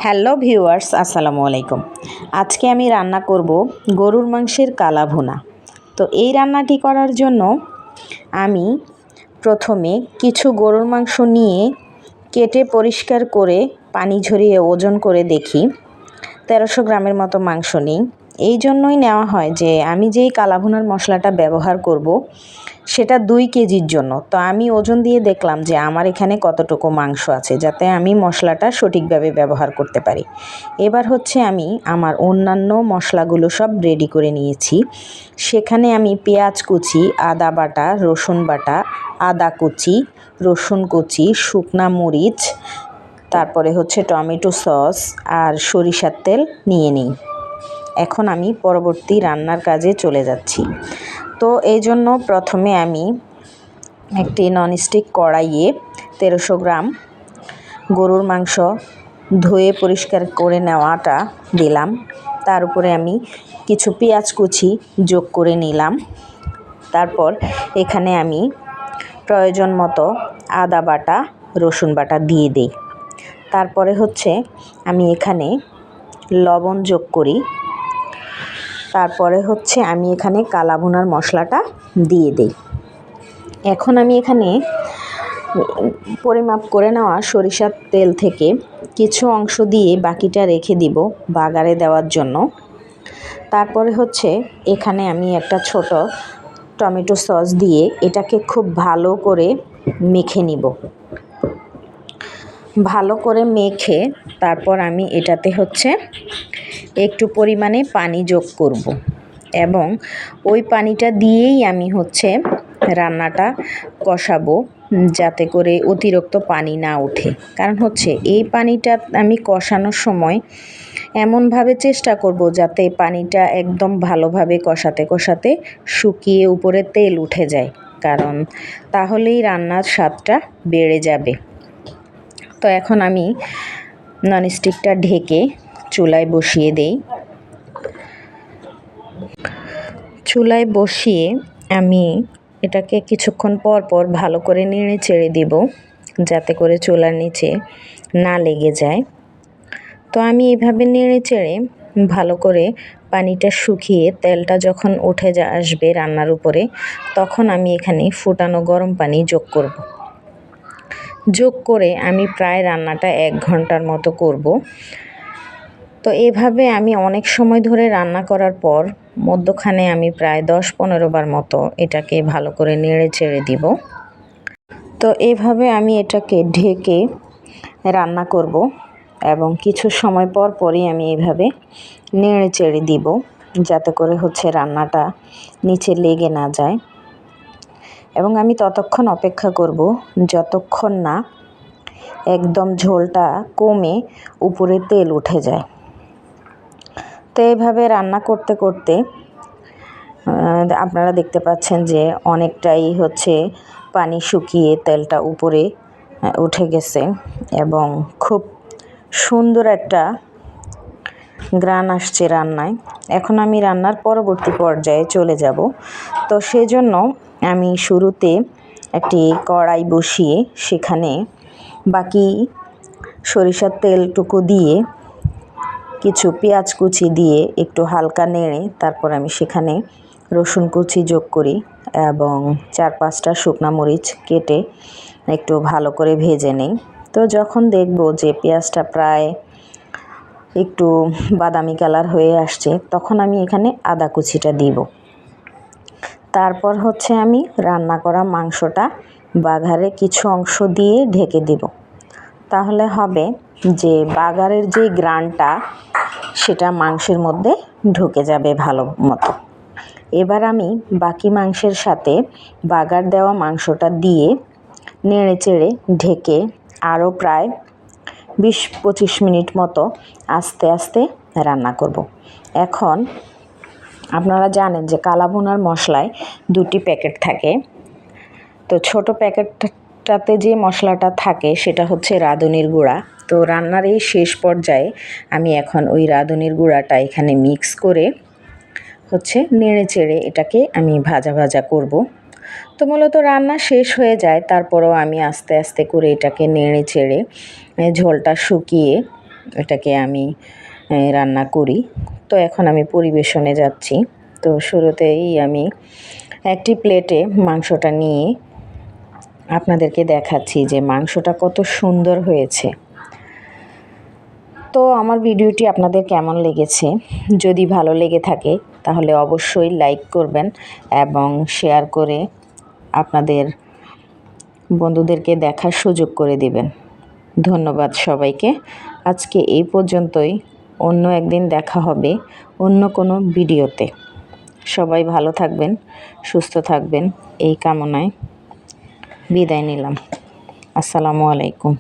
Hello viewers, আসসালামু আলাইকুম। আজকে আমি রান্না করব গরুর মাংসের কালা ভুনা। তো এই রান্নাটি করার জন্য আমি প্রথমে কিছু গরুর মাংস নিয়ে কেটে পরিষ্কার করে পানি ঝরিয়ে ওজন করে দেখি 1300 গ্রামের মতো মাংস নিই। এই জন্যই নেওয়া হয় যে আমি যেই কালা ভুনার মশলাটা ব্যবহার করব সেটা 2 কেজির জন্য। তো আমি ওজন দিয়ে দেখলাম যে আমার এখানে কতটুকু মাংস আছে, যাতে আমি মশলাটা সঠিকভাবে ব্যবহার করতে পারি। এবার হচ্ছে আমি আমার অন্যান্য মশলাগুলো সব রেডি করে নিয়েছি। সেখানে আমি পেঁয়াজ কুচি, আদা বাটা, রসুন বাটা, আদা কুচি, রসুন কুচি, শুকনা মরিচ, তারপরে হচ্ছে টমেটো সস আর সরিষার তেল নিয়ে নিই। এখন আমি পরবর্তী রান্নার কাজে চলে যাচ্ছি। তো এই জন্য প্রথমে আমি একটি ননস্টিক কড়াইয়ে 1300 গ্রাম গরুর মাংস ধুয়ে পরিষ্কার করে নেওয়াটা দিলাম। তার উপরে আমি কিছু পেঁয়াজ কুচি যোগ করে নিলাম। তারপর এখানে আমি প্রয়োজন মতো আদা বাটা, রসুন বাটা দিয়ে দিই। তারপরে হচ্ছে আমি এখানে লবণ যোগ করি। তারপরে হচ্ছে আমি এখানে কালা ভুনার মশলাটা দিয়ে দিই। এখন আমি এখানে পরিমাপ করে নেওয়া সরিষার তেল থেকে কিছু অংশ দিয়ে বাকিটা রেখে দিব বাগারে দেওয়ার জন্য। তারপরে হচ্ছে এখানে আমি একটা ছোট টমেটো সস দিয়ে এটাকে খুব ভালো করে মেখে নিব। ভালো করে মেখে তারপর আমি এটাতে হচ্ছে একটু পরিমাণে পানি যোগ করব এবং ওই পানিটা দিয়েই আমি হচ্ছে রান্নাটা কষাবো, যাতে করে অতিরিক্ত পানি না ওঠে। কারণ হচ্ছে এই পানিটা আমি কষানোর সময় এমনভাবে চেষ্টা করব যাতে পানিটা একদম ভালোভাবে কষাতে কষাতে শুকিয়ে উপরে তেল উঠে যায়, কারণ তাহলেই রান্নার স্বাদটা বেড়ে যাবে। তো এখন আমি ননস্টিকটা ঢেকে চুলায় বসিয়ে দেই। চুলায় বসিয়ে আমি এটাকে কিছুক্ষণ পর পর ভালো করে নেড়ে চেড়ে দিব, যাতে করে চুলার নিচে না লেগে যায়। তো আমি এভাবে নেড়ে চেড়ে ভালো করে পানিটা শুকিয়ে তেলটা যখন উঠে আসবে রান্নার উপরে, তখন আমি এখানে ফুটানো গরম পানি যোগ করব। যোগ করে আমি প্রায় রান্নাটা 1 ঘন্টার মতো করব। তো এভাবে আমি অনেক সময় ধরে রান্না করার পর মধ্যখানে আমি প্রায় 10-15 বার মতো এটাকে ভালো করে নেড়ে চেড়ে দিব। তো এভাবে আমি এটাকে ঢেকে রান্না করব এবং কিছু সময় পর পরই আমি এভাবে নেড়ে চেড়ে দিব, যাতে করে হচ্ছে রান্নাটা নিচে লেগে না যায়। এবং আমি ততক্ষণ অপেক্ষা করব যতক্ষণ না একদম ঝোলটা কমে উপরে তেল উঠে যায়। তো এইভাবে রান্না করতে করতে আপনারা দেখতে পাচ্ছেন যে অনেকটাই হচ্ছে পানি শুকিয়ে তেলটা উপরে উঠে গেছে এবং খুব সুন্দর একটা ঘ্রাণ আসছে রান্নায়। এখন আমি রান্নার পরবর্তী পর্যায়ে চলে যাব। তো সেজন্য আমি শুরুতে একটি কড়াই বসিয়ে সেখানে বাকি সরিষার তেলটুকু দিয়ে কিছু পেঁয়াজ কুচি দিয়ে একটু হালকা নেড়ে তারপর আমি সেখানে রসুন কুচি যোগ করি এবং 4-5টা শুকনা মরিচ কেটে একটু ভালো করে ভেজে নেই। তো যখন দেখব যে পেঁয়াজটা প্রায় একটু বাদামি কালার হয়ে আসছে, তখন আমি এখানে আদা কুচিটা দিব। তারপর হচ্ছে আমি রান্না করা মাংসটা বাগারে কিছু অংশ দিয়ে ঢেকে দিব। তাহলে হবে যে বাগারের যে ঘ্রাণটা সেটা মাংসের মধ্যে ঢুকে যাবে ভালো মতো। এবার আমি বাকি মাংসের সাথে বাগার দেওয়া মাংসটা দিয়ে নেড়ে চেড়ে ঢেকে আরও প্রায় 20-25 মিনিট মতো আস্তে আস্তে রান্না করব। এখন আপনারা জানেন যে কালা ভুনার মশলায় 2টি প্যাকেট থাকে। তো ছোট প্যাকেটটাতে যে মশলাটা থাকে সেটা হচ্ছে রাঁধুনির গুঁড়া। তো রান্নার এই শেষ পর্যায়ে আমি এখন ওই রাঁধুনির গুঁড়াটা এখানে মিক্স করে হচ্ছে নেড়ে চেড়ে এটাকে আমি ভাজা ভাজা করব। তো মূলত রান্না শেষ হয়ে যায়, তারপরেও আমি আস্তে আস্তে করে এটাকে নেড়ে চেড়ে ঝোলটা শুকিয়ে এটাকে আমি রান্না করি। তো এখন আমি পরিবেশনে যাচ্ছি। তো শুরুতেই আমি একটি প্লেটে মাংসটা নিয়ে আপনাদেরকে দেখাচ্ছি যে মাংসটা কত সুন্দর হয়েছে। তো আমার ভিডিওটি আপনাদের কেমন লেগেছে? যদি ভালো লেগে থাকে তাহলে অবশ্যই লাইক করবেন এবং শেয়ার করে আপনাদের বন্ধুদেরকে দেখার সুযোগ করে দিবেন। ধন্যবাদ সবাইকে। আজকে এই পর্যন্তই। অন্য একদিন দেখা হবে অন্য কোনো ভিডিওতে। সবাই ভালো থাকবেন, সুস্থ থাকবেন এই কামনায় বিদায় নিলাম। আসসালামু আলাইকুম।